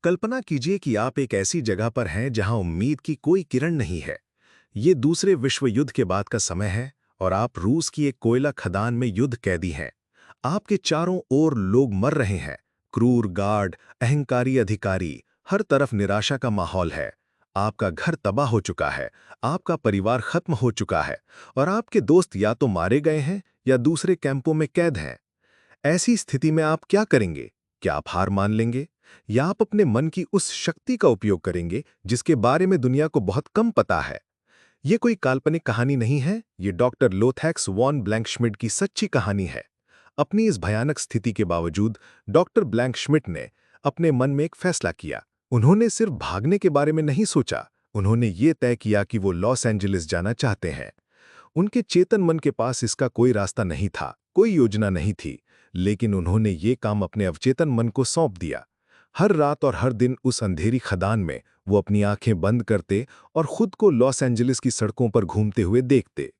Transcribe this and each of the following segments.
कल्पना कीजिए कि आप एक ऐसी जगह पर हैं जहां उम्मीद की कोई किरण नहीं है। ये दूसरे विश्व युद्ध के बाद का समय है और आप रूस की एक कोयला खदान में युद्ध कैदी हैं। आपके चारों ओर लोग मर रहे हैं। क्रूर गार्ड, अहंकारी अधिकारी, हर तरफ निराशा का माहौल है। आपका घर तबाह हो चुका है, आपका परिवार खत्म हो चुका है और आपके दोस्त या तो मारे गए हैं या दूसरे कैंपों में कैद हैं। ऐसी स्थिति में आप क्या करेंगे? क्या आप हार मान लेंगे? या आप अपने मन की उस शक्ति का उपयोग करेंगे जिसके बारे में दुनिया को बहुत कम पता है? ये कोई काल्पनिक कहानी नहीं है, ये डॉक्टर लोथैक्स वॉन ब्लैंकश्मिट की सच्ची कहानी है। अपनी इस भयानक स्थिति के बावजूद डॉक्टर ब्लैंकश्मिट ने अपने मन में एक फैसला किया। उन्होंने सिर्फ भागने के बारे में नहीं सोचा, उन्होंने ये तय किया कि वो लॉस एंजलिस जाना चाहते हैं। उनके चेतन मन के पास इसका कोई रास्ता नहीं था, कोई योजना नहीं थी, लेकिन उन्होंने ये काम अपने अवचेतन मन को सौंप दिया। हर रात और हर दिन उस अंधेरी खदान में वो अपनी आंखें बंद करते और खुद को लॉस एंजलिस की सड़कों पर घूमते हुए देखते।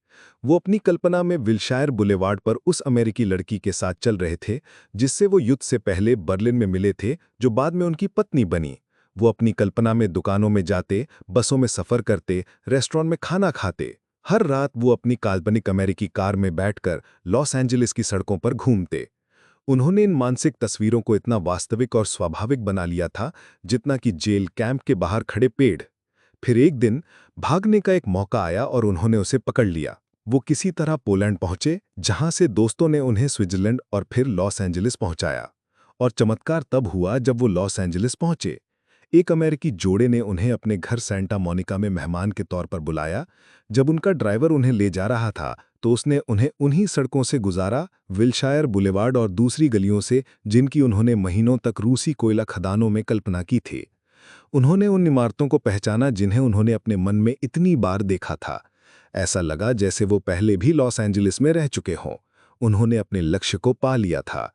वो अपनी कल्पना में विल्शायर बुलेवार्ड पर उस अमेरिकी लड़की के साथ चल रहे थे जिससे वो युद्ध से पहले बर्लिन में मिले थे, जो बाद में उनकी पत्नी बनी। वो अपनी कल्पना में दुकानों में जाते, बसों में सफर करते, रेस्टोरेंट में खाना खाते। हर रात वो अपनी काल्पनिक अमेरिकी कार में बैठकर लॉस एंजलिस की सड़कों पर घूमते। उन्होंने इन मानसिक तस्वीरों को इतना वास्तविक और स्वाभाविक बना लिया था जितना कि जेल कैंप के बाहर खड़े पेड़। फिर एक दिन भागने का एक मौका आया और उन्होंने उसे पकड़ लिया। वो किसी तरह पोलैंड पहुंचे, जहां से दोस्तों ने उन्हें स्विट्जरलैंड और फिर लॉस एंजलिस पहुंचाया। और चमत्कार तब हुआ जब वो लॉस एंजलिस पहुंचे। एक अमेरिकी जोड़े ने उन्हें अपने घर सैंटा मोनिका में मेहमान के तौर पर बुलाया। जब उनका ड्राइवर उन्हें ले जा रहा था तो उसने उन्हें उन्हीं सड़कों से गुजारा, विल्शायर बुलेवार्ड और दूसरी गलियों से, जिनकी उन्होंने महीनों तक रूसी कोयला खदानों में कल्पना की थी। उन्होंने उन इमारतों को पहचाना जिन्हें उन्होंने अपने मन में इतनी बार देखा था। ऐसा लगा जैसे वो पहले भी लॉस एंजलिस में रह चुके हों। उन्होंने अपने लक्ष्य को पा लिया था।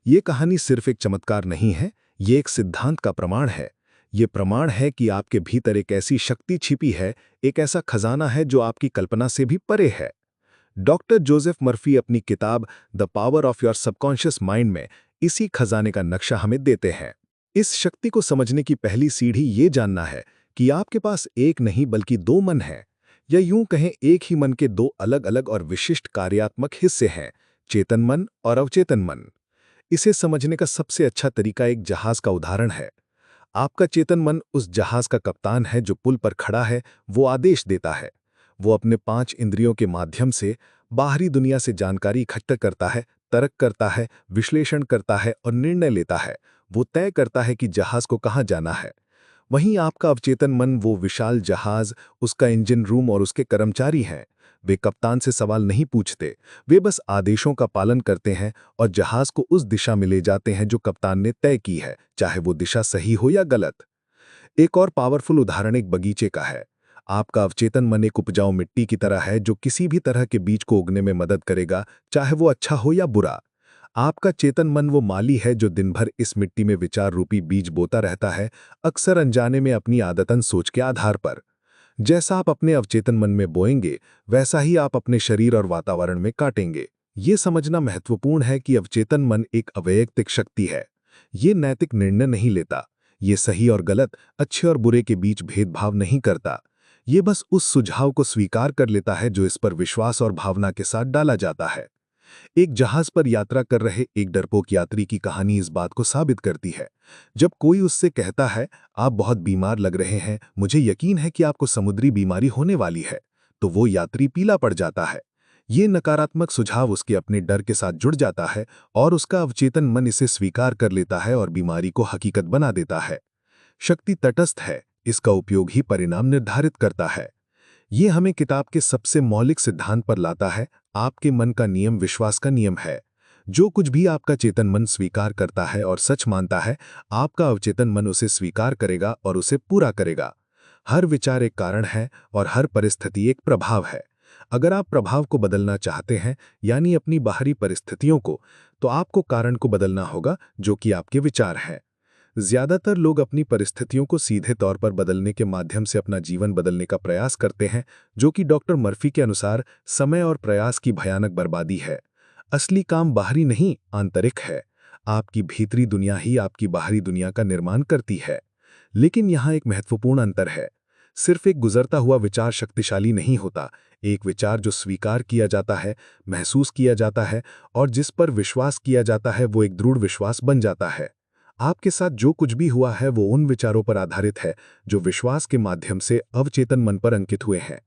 ये कहानी सिर्फ एक चमत्कार नहीं है, ये एक सिद्धांत का प्रमाण है। ये प्रमाण है कि आपके भीतर एक ऐसी शक्ति छिपी है, एक ऐसा खजाना है जो आपकी कल्पना से भी परे है। डॉक्टर जोसेफ मर्फी अपनी किताब the power of your subconscious mind में इसी खजाने का नक्शा हमें देते हैं। इस शक्ति को समझने की पहली सीढ़ी ये जानना है कि आपके पास एक नहीं बल्कि दो मन हैं, या यूं कहें एक ही मन के दो अलग अलग और विशिष्ट कार्यात्मक हिस्से हैं, चेतन मन और अवचेतन मन। इसे समझने का सबसे अच्छा तरीका एक जहाज का उदाहरण है। आपका चेतन मन उस जहाज का कप्तान है जो पुल पर खड़ा है, वो आदेश देता है। वो अपने 5 इंद्रियों के माध्यम से बाहरी दुनिया से जानकारी इकट्ठा करता है, तर्क करता है, विश्लेषण करता है और निर्णय लेता है। वो तय करता है कि जहाज को कहाँ जाना है। वहीं आपका अवचेतन मन वो विशाल जहाज, उसका इंजन रूम और उसके कर्मचारी हैं। वे कप्तान से सवाल नहीं पूछते, वे बस आदेशों का पालन करते हैं और जहाज को उस दिशा में ले जाते हैं जो कप्तान ने तय की है, चाहे वो दिशा सही हो या गलत। एक और पावरफुल उदाहरण एक बगीचे का है। आपका अवचेतन मन एक उपजाऊ मिट्टी की तरह है जो किसी भी तरह के बीज को उगने में मदद करेगा, चाहे वो अच्छा हो या बुरा। आपका चेतन मन वो माली है जो दिन भर इस मिट्टी में विचार रूपी बीज बोता रहता है, अक्सर अनजाने में अपनी आदतन सोच के आधार पर। जैसा आप अपने अवचेतन मन में बोएंगे, वैसा ही आप अपने शरीर और वातावरण में काटेंगे। ये समझना महत्वपूर्ण है कि अवचेतन मन एक अवैयक्तिक शक्ति है। ये नैतिक निर्णय नहीं लेता, ये सही और गलत, अच्छे और बुरे के बीच भेदभाव नहीं करता। ये बस उस सुझाव को स्वीकार कर लेता है जो इस पर विश्वास और भावना के साथ डाला जाता है। एक जहाज पर यात्रा कर रहे एक डरपोक यात्री की कहानी इस बात को साबित करती है। जब कोई उससे कहता है, आप बहुत बीमार लग रहे हैं, मुझे यकीन है कि आपको समुद्री बीमारी होने वाली है, तो वो यात्री पीला पड़ जाता है। ये नकारात्मक सुझाव उसके अपने डर के साथ जुड़ जाता है और उसका अवचेतन मन इसे स्वीकार कर लेता है और बीमारी को हकीकत बना देता है। शक्ति तटस्थ है, इसका उपयोग ही परिणाम निर्धारित करता है। ये हमें किताब के सबसे मौलिक सिद्धांत पर लाता है। आपके मन का नियम विश्वास का नियम है। जो कुछ भी आपका चेतन मन स्वीकार करता है और सच मानता है, आपका अवचेतन मन उसे स्वीकार करेगा और उसे पूरा करेगा। हर विचार एक कारण है और हर परिस्थिति एक प्रभाव है। अगर आप प्रभाव को बदलना चाहते हैं, यानी अपनी बाहरी परिस्थितियों को, तो आपको कारण को बदलना होगा, जो कि आपके विचार हैं। ज्यादातर लोग अपनी परिस्थितियों को सीधे तौर पर बदलने के माध्यम से अपना जीवन बदलने का प्रयास करते हैं, जो कि डॉक्टर मर्फी के अनुसार समय और प्रयास की भयानक बर्बादी है। असली काम बाहरी नहीं, आंतरिक है। आपकी भीतरी दुनिया ही आपकी बाहरी दुनिया का निर्माण करती है। लेकिन यहाँ एक महत्वपूर्ण अंतर है। सिर्फ एक गुजरता हुआ विचार शक्तिशाली नहीं होता। एक विचार जो स्वीकार किया जाता है, महसूस किया जाता है और जिस पर विश्वास किया जाता है, वो एक दृढ़ विश्वास बन जाता है। आपके साथ जो कुछ भी हुआ है वो उन विचारों पर आधारित है जो विश्वास के माध्यम से अवचेतन मन पर अंकित हुए हैं।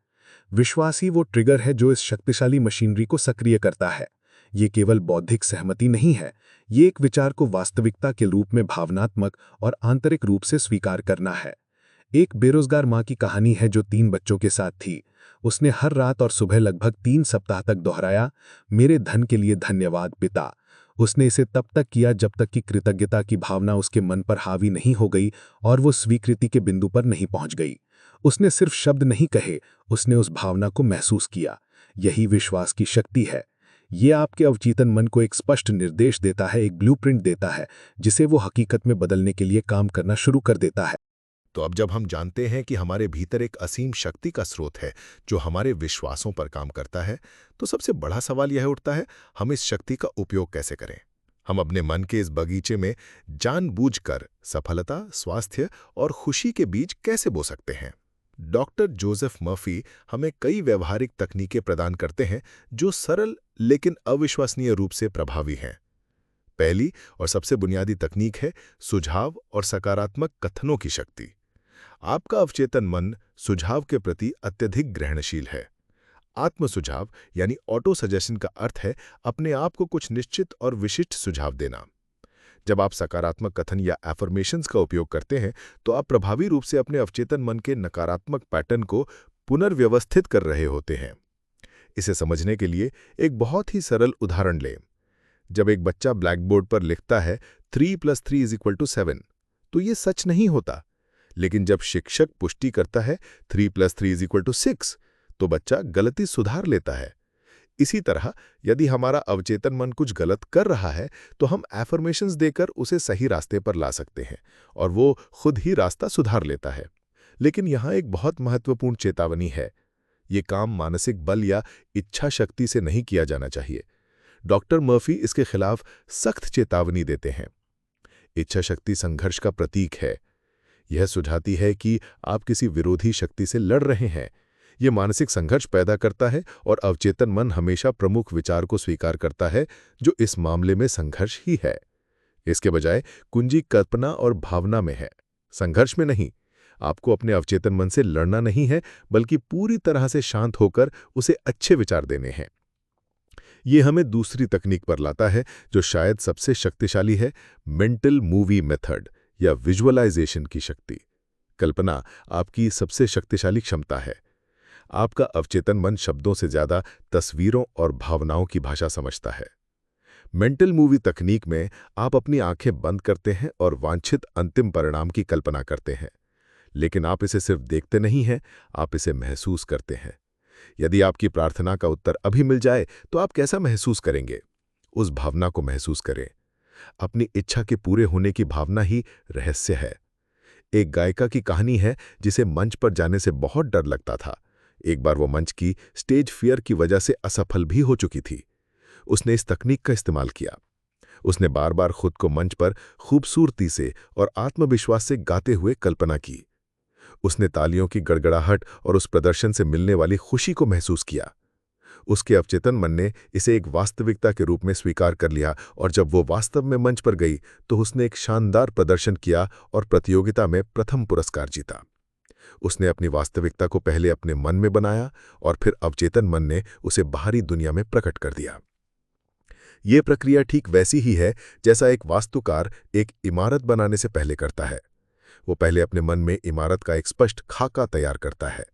विश्वास ही वो ट्रिगर है जो इस शक्तिशाली मशीनरी को सक्रिय करता है। ये केवल बौद्धिक सहमति नहीं है, ये एक विचार को वास्तविकता के रूप में भावनात्मक और आंतरिक रूप से स्वीकार करना है। एक बेरोजगार माँ की कहानी है जो 3 बच्चों के साथ थी। उसने हर रात और सुबह लगभग 3 सप्ताह तक दोहराया, मेरे धन के लिए धन्यवाद पिता। उसने इसे तब तक किया जब तक कि कृतज्ञता की भावना उसके मन पर हावी नहीं हो गई और वो स्वीकृति के बिंदु पर नहीं पहुंच गई। उसने सिर्फ शब्द नहीं कहे, उसने उस भावना को महसूस किया। यही विश्वास की शक्ति है। ये आपके अवचेतन मन को एक स्पष्ट निर्देश देता है, एक ब्लूप्रिंट देता है, जिसे वो हकीकत में बदलने के लिए काम करना शुरू कर देता है। तो अब जब हम जानते हैं कि हमारे भीतर एक असीम शक्ति का स्रोत है जो हमारे विश्वासों पर काम करता है, तो सबसे बड़ा सवाल यह उठता है, हम इस शक्ति का उपयोग कैसे करें। हम अपने मन के इस बगीचे में जानबूझकर सफलता, स्वास्थ्य और खुशी के बीज कैसे बो सकते हैं। डॉक्टर जोसेफ मर्फी हमें कई व्यवहारिक तकनीकें प्रदान करते हैं जो सरल लेकिन अविश्वसनीय रूप से प्रभावी हैं। पहली और सबसे बुनियादी तकनीक है सुझाव और सकारात्मक कथनों की शक्ति। आपका अवचेतन मन सुझाव के प्रति अत्यधिक ग्रहणशील है। आत्म सुझाव यानी ऑटो सजेशन का अर्थ है अपने आप को कुछ निश्चित और विशिष्ट सुझाव देना। जब आप सकारात्मक कथन या एफर्मेशंस का उपयोग करते हैं तो आप प्रभावी रूप से अपने अवचेतन मन के नकारात्मक पैटर्न को पुनर्व्यवस्थित कर रहे होते हैं। इसे समझने के लिए एक बहुत ही सरल उदाहरण लें। जब एक बच्चा ब्लैकबोर्ड पर लिखता है 3 + 3 = 7, तो ये सच नहीं होता। लेकिन जब शिक्षक पुष्टि करता है 3 + 3 = 6, तो बच्चा गलती सुधार लेता है। इसी तरह यदि हमारा अवचेतन मन कुछ गलत कर रहा है तो हम एफर्मेशंस देकर उसे सही रास्ते पर ला सकते हैं और वो खुद ही रास्ता सुधार लेता है। लेकिन यहाँ एक बहुत महत्वपूर्ण चेतावनी है। ये काम मानसिक बल या इच्छा शक्ति से नहीं किया जाना चाहिए। डॉक्टर मर्फी इसके खिलाफ सख्त चेतावनी देते हैं। इच्छा शक्ति संघर्ष का प्रतीक है। यह सुझाती है कि आप किसी विरोधी शक्ति से लड़ रहे हैं। यह मानसिक संघर्ष पैदा करता है और अवचेतन मन हमेशा प्रमुख विचार को स्वीकार करता है जो इस मामले में संघर्ष ही है। इसके बजाय कुंजी कल्पना और भावना में है, संघर्ष में नहीं। आपको अपने अवचेतन मन से लड़ना नहीं है, बल्कि पूरी तरह से शांत होकर उसे अच्छे विचार देने हैं। ये हमें दूसरी तकनीक पर लाता है जो शायद सबसे शक्तिशाली है, मेंटल मूवी मेथड या विजुअलाइजेशन की शक्ति। कल्पना आपकी सबसे शक्तिशाली क्षमता है। आपका अवचेतन मन शब्दों से ज्यादा तस्वीरों और भावनाओं की भाषा समझता है। मेंटल मूवी तकनीक में आप अपनी आंखें बंद करते हैं और वांछित अंतिम परिणाम की कल्पना करते हैं। लेकिन आप इसे सिर्फ देखते नहीं हैं, आप इसे महसूस करते हैं। यदि आपकी प्रार्थना का उत्तर अभी मिल जाए तो आप कैसा महसूस करेंगे? उस भावना को महसूस करें। अपनी इच्छा के पूरे होने की भावना ही रहस्य है। एक गायिका की कहानी है जिसे मंच पर जाने से बहुत डर लगता था। एक बार वो मंच की स्टेज फियर की वजह से असफल भी हो चुकी थी। उसने इस तकनीक का इस्तेमाल किया। उसने बार बार खुद को मंच पर खूबसूरती से और आत्मविश्वास से गाते हुए कल्पना की। उसने तालियों की गड़गड़ाहट और उस प्रदर्शन से मिलने वाली खुशी को महसूस किया। उसके अवचेतन मन ने इसे एक वास्तविकता के रूप में स्वीकार कर लिया और जब वो वास्तव में मंच पर गई तो उसने एक शानदार प्रदर्शन किया और प्रतियोगिता में प्रथम पुरस्कार जीता। उसने अपनी वास्तविकता को पहले अपने मन में बनाया और फिर अवचेतन मन ने उसे बाहरी दुनिया में प्रकट कर दिया। ये प्रक्रिया ठीक वैसी ही है जैसा एक वास्तुकार एक इमारत बनाने से पहले करता है। वो पहले अपने मन में इमारत का एक स्पष्ट खाका तैयार करता है।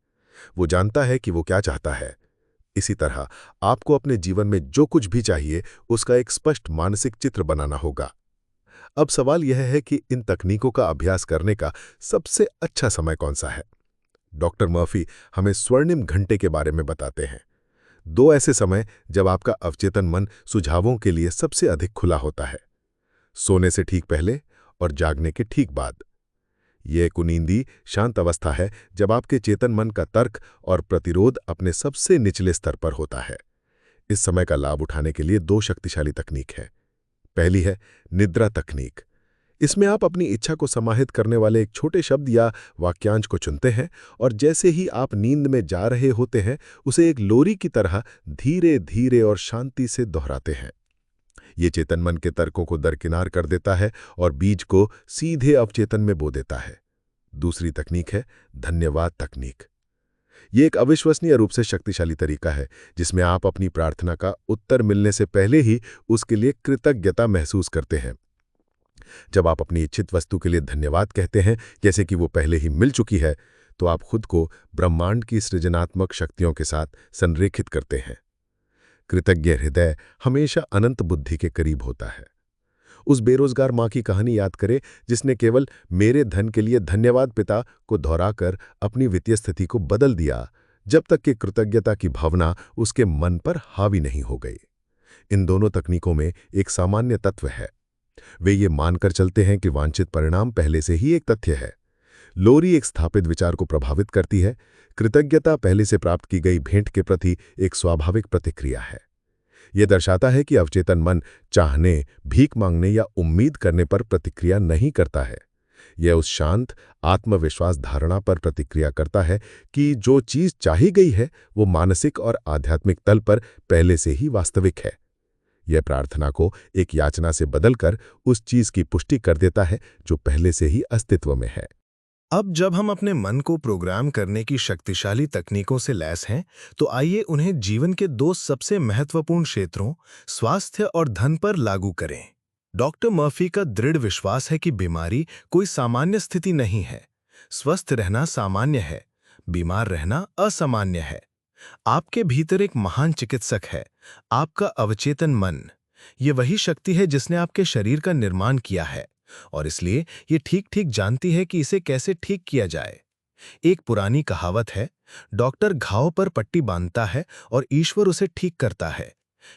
वो जानता है कि वो क्या चाहता है। इसी तरह आपको अपने जीवन में जो कुछ भी चाहिए उसका एक स्पष्ट मानसिक चित्र बनाना होगा। अब सवाल यह है कि इन तकनीकों का अभ्यास करने का सबसे अच्छा समय कौन सा है। डॉक्टर मर्फी हमें स्वर्णिम घंटे के बारे में बताते हैं। 2 ऐसे समय जब आपका अवचेतन मन सुझावों के लिए सबसे अधिक खुला होता है, सोने से ठीक पहले और जागने के ठीक बाद। यह कुनींदी शांत अवस्था है जब आपके चेतन मन का तर्क और प्रतिरोध अपने सबसे निचले स्तर पर होता है। इस समय का लाभ उठाने के लिए 2 शक्तिशाली तकनीक हैं। पहली है निद्रा तकनीक। इसमें आप अपनी इच्छा को समाहित करने वाले एक छोटे शब्द या वाक्यांश को चुनते हैं और जैसे ही आप नींद में जा रहे होते हैं उसे एक लोरी की तरह धीरे धीरे और शांति से दोहराते हैं। ये चेतन मन के तर्कों को दरकिनार कर देता है और बीज को सीधे अवचेतन में बो देता है। दूसरी तकनीक है धन्यवाद तकनीक। ये एक अविश्वसनीय रूप से शक्तिशाली तरीका है जिसमें आप अपनी प्रार्थना का उत्तर मिलने से पहले ही उसके लिए कृतज्ञता महसूस करते हैं। जब आप अपनी इच्छित वस्तु के लिए धन्यवाद कहते हैं, जैसे कि वो पहले ही मिल चुकी है, तो आप खुद को ब्रह्मांड की सृजनात्मक शक्तियों के साथ संरेखित करते हैं। कृतज्ञ हृदय हमेशा अनंत बुद्धि के करीब होता है। उस बेरोजगार मां की कहानी याद करें जिसने केवल मेरे धन के लिए धन्यवाद पिता को दोहराकर अपनी वित्तीय स्थिति को बदल दिया, जब तक कि कृतज्ञता की भावना उसके मन पर हावी नहीं हो गई। इन दोनों तकनीकों में एक सामान्य तत्व है। वे ये मानकर चलते हैं कि वांछित परिणाम पहले से ही एक तथ्य है। लोरी एक स्थापित विचार को प्रभावित करती है। कृतज्ञता पहले से प्राप्त की गई भेंट के प्रति एक स्वाभाविक प्रतिक्रिया है। यह दर्शाता है कि अवचेतन मन चाहने, भीख मांगने या उम्मीद करने पर प्रतिक्रिया नहीं करता है। यह उस शांत आत्मविश्वास धारणा पर प्रतिक्रिया करता है कि जो चीज चाही गई है वो मानसिक और आध्यात्मिक तल पर पहले से ही वास्तविक है। यह प्रार्थना को एक याचना से बदलकर उस चीज की पुष्टि कर देता है जो पहले से ही अस्तित्व में है। अब जब हम अपने मन को प्रोग्राम करने की शक्तिशाली तकनीकों से लैस हैं, तो आइए उन्हें जीवन के दो सबसे महत्वपूर्ण क्षेत्रों, स्वास्थ्य और धन पर लागू करें। डॉक्टर मर्फी का दृढ़ विश्वास है कि बीमारी कोई सामान्य स्थिति नहीं है। स्वस्थ रहना सामान्य है, बीमार रहना असामान्य है। आपके भीतर एक महान चिकित्सक है, आपका अवचेतन मन। ये वही शक्ति है जिसने आपके शरीर का निर्माण किया है और इसलिए ये ठीक ठीक जानती है कि इसे कैसे ठीक किया जाए। एक पुरानी कहावत है, डॉक्टर घाव पर पट्टी बांधता है और ईश्वर उसे ठीक करता है।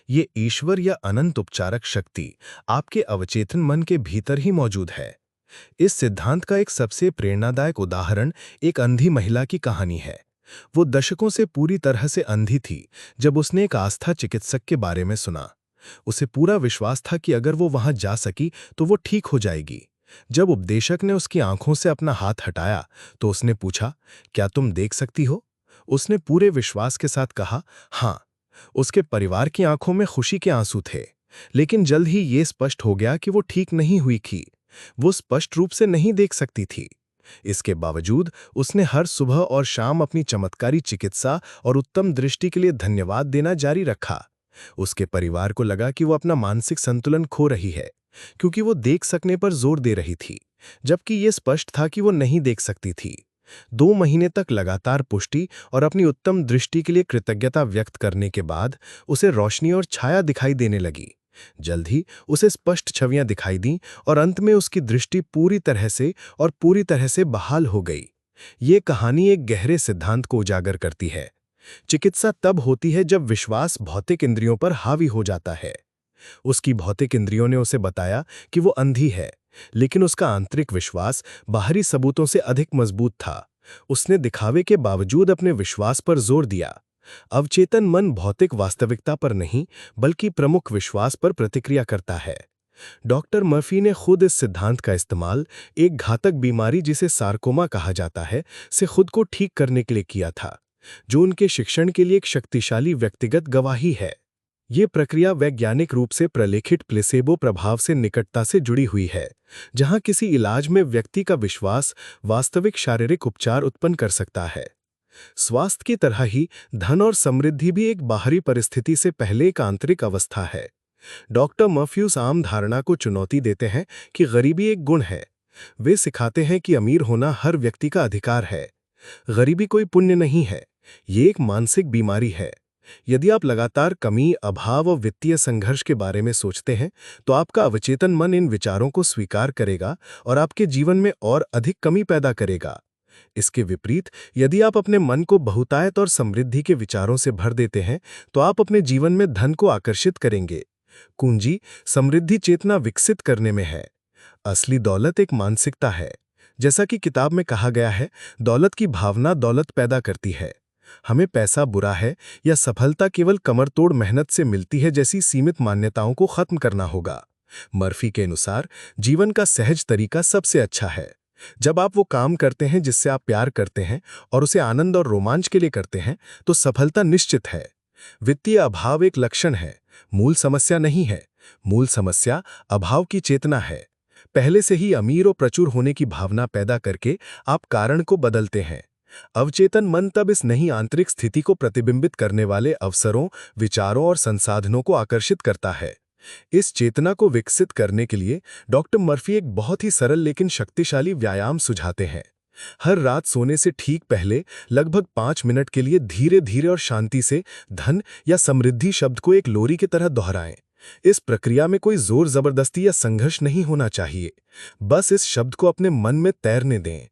ये ईश्वर या अनंत उपचारक शक्ति आपके अवचेतन मन के भीतर ही मौजूद है। इस सिद्धांत का एक सबसे प्रेरणादायक उदाहरण एक अंधी महिला की कहानी है। वो दशकों से पूरी तरह से अंधी थी जब उसने एक आस्था चिकित्सक के बारे में सुना। उसे पूरा विश्वास था कि अगर वो वहां जा सकी तो वो ठीक हो जाएगी। जब उपदेशक ने उसकी आंखों से अपना हाथ हटाया तो उसने पूछा, क्या तुम देख सकती हो? उसने पूरे विश्वास के साथ कहा, हाँ। उसके परिवार की आंखों में खुशी के आंसू थे, लेकिन जल्द ही ये स्पष्ट हो गया कि वो ठीक नहीं हुई थी। वो स्पष्ट रूप से नहीं देख सकती थी। इसके बावजूद उसने हर सुबह और शाम अपनी चमत्कारी चिकित्सा और उत्तम दृष्टि के लिए धन्यवाद देना जारी रखा। उसके परिवार को लगा कि वो अपना मानसिक संतुलन खो रही है, क्योंकि वो देख सकने पर जोर दे रही थी, जबकि ये स्पष्ट था कि वो नहीं देख सकती थी। 2 महीने तक लगातार पुष्टि और अपनी उत्तम दृष्टि के लिए कृतज्ञता व्यक्त करने के बाद उसे रोशनी और छाया दिखाई देने लगी। जल्द ही उसे स्पष्ट छवियां दिखाई दीं और अंत में उसकी दृष्टि पूरी तरह से बहाल हो गई। ये कहानी एक गहरे सिद्धांत को उजागर करती है। चिकित्सा तब होती है जब विश्वास भौतिक इंद्रियों पर हावी हो जाता है। उसकी भौतिक इंद्रियों ने उसे बताया कि वो अंधी है, लेकिन उसका आंतरिक विश्वास बाहरी सबूतों से अधिक मजबूत था। उसने दिखावे के बावजूद अपने विश्वास पर जोर दिया। अवचेतन मन भौतिक वास्तविकता पर नहीं, बल्कि प्रमुख विश्वास पर प्रतिक्रिया करता है। डॉक्टर मर्फी ने खुद इस सिद्धांत का इस्तेमाल एक घातक बीमारी जिसे सार्कोमा कहा जाता है से खुद को ठीक करने के लिए किया था, जो उनके शिक्षण के लिए एक शक्तिशाली व्यक्तिगत गवाही है। ये प्रक्रिया वैज्ञानिक रूप से प्रलेखित प्लेसेबो प्रभाव से निकटता से जुड़ी हुई है, जहां किसी इलाज में व्यक्ति का विश्वास वास्तविक शारीरिक उपचार उत्पन्न कर सकता है। स्वास्थ्य की तरह ही धन और समृद्धि भी एक बाहरी परिस्थिति से पहले एक आंतरिक अवस्था है। डॉक्टर मर्फ्यूस आम धारणा को चुनौती देते हैं कि गरीबी एक गुण है। वे सिखाते हैं कि अमीर होना हर व्यक्ति का अधिकार है। गरीबी कोई पुण्य नहीं है, ये एक मानसिक बीमारी है। यदि आप लगातार कमी, अभाव और वित्तीय संघर्ष के बारे में सोचते हैं, तो आपका अवचेतन मन इन विचारों को स्वीकार करेगा और आपके जीवन में और अधिक कमी पैदा करेगा। इसके विपरीत, यदि आप अपने मन को बहुतायत और समृद्धि के विचारों से भर देते हैं, तो आप अपने जीवन में धन को आकर्षित करेंगे। कुंजी समृद्धि चेतना विकसित करने में है। असली दौलत एक मानसिकता है। जैसा कि किताब में कहा गया है, दौलत की भावना दौलत पैदा करती है। हमें पैसा बुरा है या सफलता केवल कमरतोड़ मेहनत से मिलती है जैसी सीमित मान्यताओं को खत्म करना होगा। मर्फी के अनुसार जीवन का सहज तरीका सबसे अच्छा है। जब आप वो काम करते हैं जिससे आप प्यार करते हैं और उसे आनंद और रोमांच के लिए करते हैं, तो सफलता निश्चित है। वित्तीय अभाव एक लक्षण है, मूल समस्या नहीं है। मूल समस्या अभाव की चेतना है। पहले से ही अमीर और प्रचुर होने की भावना पैदा करके आप कारण को बदलते हैं। अवचेतन मन तब इस नई आंतरिक स्थिति को प्रतिबिंबित करने वाले अवसरों, विचारों और संसाधनों को आकर्षित करता है। इस चेतना को विकसित करने के लिए डॉक्टर मर्फी एक बहुत ही सरल लेकिन शक्तिशाली व्यायाम सुझाते हैं। हर रात सोने से ठीक पहले लगभग 5 मिनट के लिए धीरे धीरे और शांति से धन या समृद्धि शब्द को एक लोरी की तरह दोहराएं। इस प्रक्रिया में कोई जोर जबरदस्ती या संघर्ष नहीं होना चाहिए। बस इस शब्द को अपने मन में तैरने दें।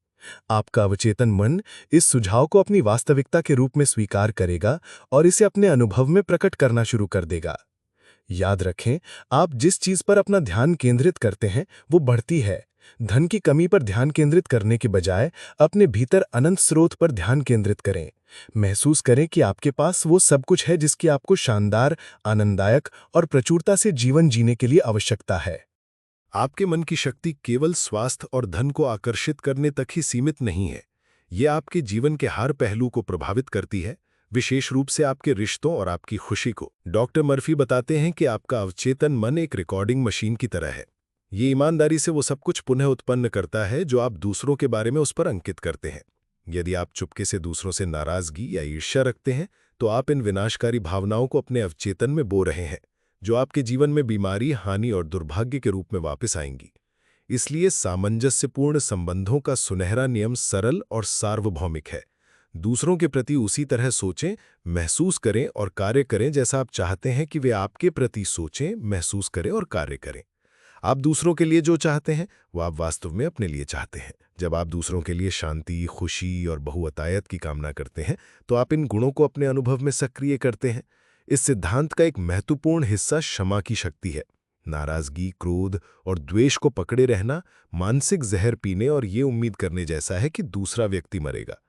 आपका अवचेतन मन इस सुझाव को अपनी वास्तविकता के रूप में स्वीकार करेगा और इसे अपने अनुभव में प्रकट करना शुरू कर देगा। याद रखें, आप जिस चीज पर अपना ध्यान केंद्रित करते हैं वो बढ़ती है। धन की कमी पर ध्यान केंद्रित करने के बजाय अपने भीतर अनंत स्रोत पर ध्यान केंद्रित करें। महसूस करें कि आपके पास वो सब कुछ है जिसकी आपको शानदार, आनंददायक और प्रचुरता से जीवन जीने के लिए आवश्यकता है। आपके मन की शक्ति केवल स्वास्थ्य और धन को आकर्षित करने तक ही सीमित नहीं है। ये आपके जीवन के हर पहलू को प्रभावित करती है, विशेष रूप से आपके रिश्तों और आपकी खुशी को। डॉक्टर मर्फी बताते हैं कि आपका अवचेतन मन एक रिकॉर्डिंग मशीन की तरह है। ये ईमानदारी से वो सब कुछ पुनः उत्पन्न करता है जो आप दूसरों के बारे में उस पर अंकित करते हैं। यदि आप चुपके से दूसरों से नाराजगी या ईर्ष्या रखते हैं, तो आप इन विनाशकारी भावनाओं को अपने अवचेतन में बो रहे हैं, जो आपके जीवन में बीमारी, हानि और दुर्भाग्य के रूप में वापस आएंगी। इसलिए सामंजस्यपूर्ण संबंधों का सुनहरा नियम सरल और सार्वभौमिक है। दूसरों के प्रति उसी तरह सोचें, महसूस करें और कार्य करें जैसा आप चाहते हैं कि वे आपके प्रति सोचें, महसूस करें और कार्य करें। आप दूसरों के लिए जो चाहते हैं वो आप वास्तव में अपने लिए चाहते हैं। जब आप दूसरों के लिए शांति, खुशी और बहुअतायत की कामना करते हैं, तो आप इन गुणों को अपने अनुभव में सक्रिय करते हैं। इस सिद्धांत का एक महत्वपूर्ण हिस्सा क्षमा की शक्ति है। नाराजगी, क्रोध और द्वेष को पकड़े रहना मानसिक जहर पीने और ये उम्मीद करने जैसा है कि दूसरा व्यक्ति मरेगा।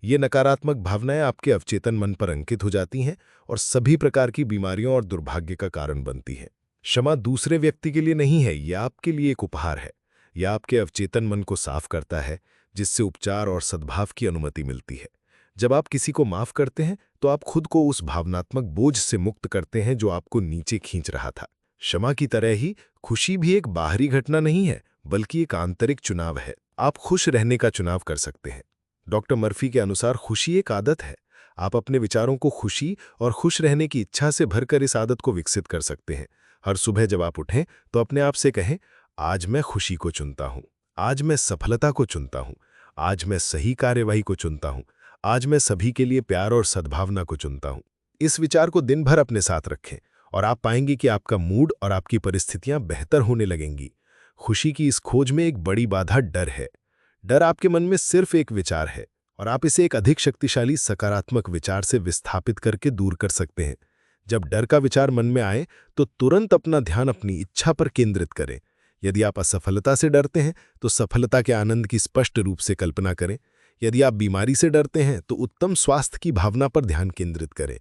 ये नकारात्मक भावनाएं आपके अवचेतन मन पर अंकित हो जाती हैं और सभी प्रकार की बीमारियों और दुर्भाग्य का कारण बनती हैं। क्षमा दूसरे व्यक्ति के लिए नहीं है, यह आपके लिए एक उपहार है। यह आपके अवचेतन मन को साफ करता है, जिससे उपचार और सद्भाव की अनुमति मिलती है। जब आप किसी को माफ करते हैं, तो आप खुद को उस भावनात्मक बोझ से मुक्त करते हैं जो आपको नीचे खींच रहा था। क्षमा की तरह ही खुशी भी एक बाहरी घटना नहीं है, बल्कि एक आंतरिक चुनाव है। आप खुश रहने का चुनाव कर सकते हैं। डॉक्टर मर्फी के अनुसार खुशी एक आदत है। आप अपने विचारों को खुशी और खुश रहने की इच्छा से भरकर इस आदत को विकसित कर सकते हैं। हर सुबह जब आप उठें, तो अपने आप से कहें, आज मैं खुशी को चुनता हूं, आज मैं सफलता को चुनता हूं, आज मैं सही कार्यवाही को चुनता हूं, आज मैं सभी के लिए प्यार और सद्भावना को चुनता हूं। इस विचार को दिन भर अपने साथ रखें और आप पाएंगे कि आपका मूड और आपकी परिस्थितियां बेहतर होने लगेंगी। खुशी की इस खोज में एक बड़ी बाधा डर है। डर आपके मन में सिर्फ एक विचार है और आप इसे एक अधिक शक्तिशाली सकारात्मक विचार से विस्थापित करके दूर कर सकते हैं। जब डर का विचार मन में आए, तो तुरंत अपना ध्यान अपनी इच्छा पर केंद्रित करें। यदि आप असफलता से डरते हैं, तो सफलता के आनंद की स्पष्ट रूप से कल्पना करें। यदि आप बीमारी से डरते हैं, तो उत्तम स्वास्थ्य की भावना पर ध्यान केंद्रित करें।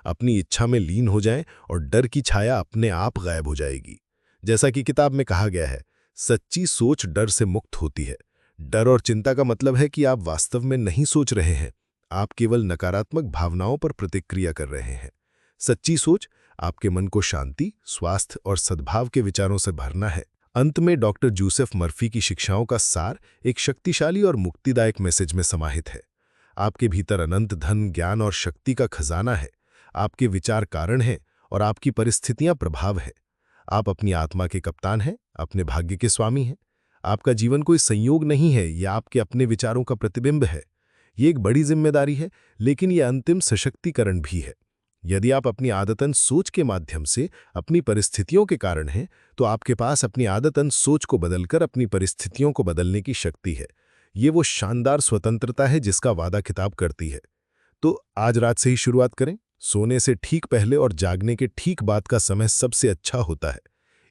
अपनी इच्छा में लीन हो जाएं और डर की छाया अपने आप गायब हो जाएगी। जैसा कि किताब में कहा गया है, सच्ची सोच डर से मुक्त होती है। डर और चिंता का मतलब है कि आप वास्तव में नहीं सोच रहे हैं, आप केवल नकारात्मक भावनाओं पर प्रतिक्रिया कर रहे हैं। सच्ची सोच आपके मन को शांति, स्वास्थ्य और सद्भाव के विचारों से भरना है। अंत में डॉक्टर जोसेफ मर्फी की शिक्षाओं का सार एक शक्तिशाली और मुक्तिदायक मैसेज में समाहित है। आपके भीतर अनंत धन, ज्ञान और शक्ति का खजाना है। आपके विचार कारण हैं और आपकी परिस्थितियां प्रभाव है। आप अपनी आत्मा के कप्तान हैं, अपने भाग्य के स्वामी हैं। आपका जीवन कोई संयोग नहीं है, यह आपके अपने विचारों का प्रतिबिंब है। ये एक बड़ी जिम्मेदारी है, लेकिन यह अंतिम सशक्तिकरण भी है। यदि आप अपनी आदतन सोच के माध्यम से अपनी परिस्थितियों के कारण हैं, तो आपके पास अपनी आदतन सोच को बदलकर अपनी परिस्थितियों को बदलने की शक्ति है। ये वो शानदार स्वतंत्रता है जिसका वादा किताब करती है। तो आज रात से ही शुरुआत करें। सोने से ठीक पहले और जागने के ठीक बाद का समय सबसे अच्छा होता है।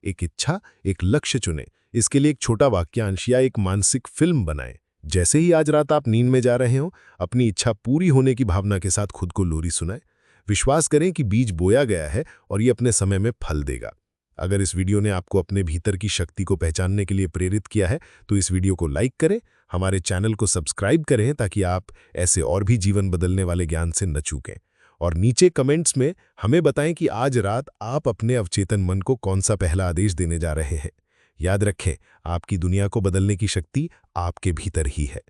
एक इच्छा, एक लक्ष्य चुनें। इसके लिए एक छोटा वाक्यांश या एक मानसिक फिल्म बनाएं। जैसे ही आज रात आप नींद में जा रहे हो, अपनी इच्छा पूरी होने की भावना के साथ खुद को लोरी सुनाएं। विश्वास करें कि बीज बोया गया है और ये अपने समय में फल देगा। अगर इस वीडियो ने आपको अपने भीतर की शक्ति को पहचानने के लिए प्रेरित किया है तो इस वीडियो को लाइक करें, हमारे चैनल को सब्सक्राइब करें ताकि आप ऐसे और भी जीवन बदलने वाले ज्ञान से न चूकें। और नीचे कमेंट्स में हमें बताएं कि आज रात आप अपने अवचेतन मन को कौन सा पहला आदेश देने जा रहे हैं। याद रखें, आपकी दुनिया को बदलने की शक्ति आपके भीतर ही है।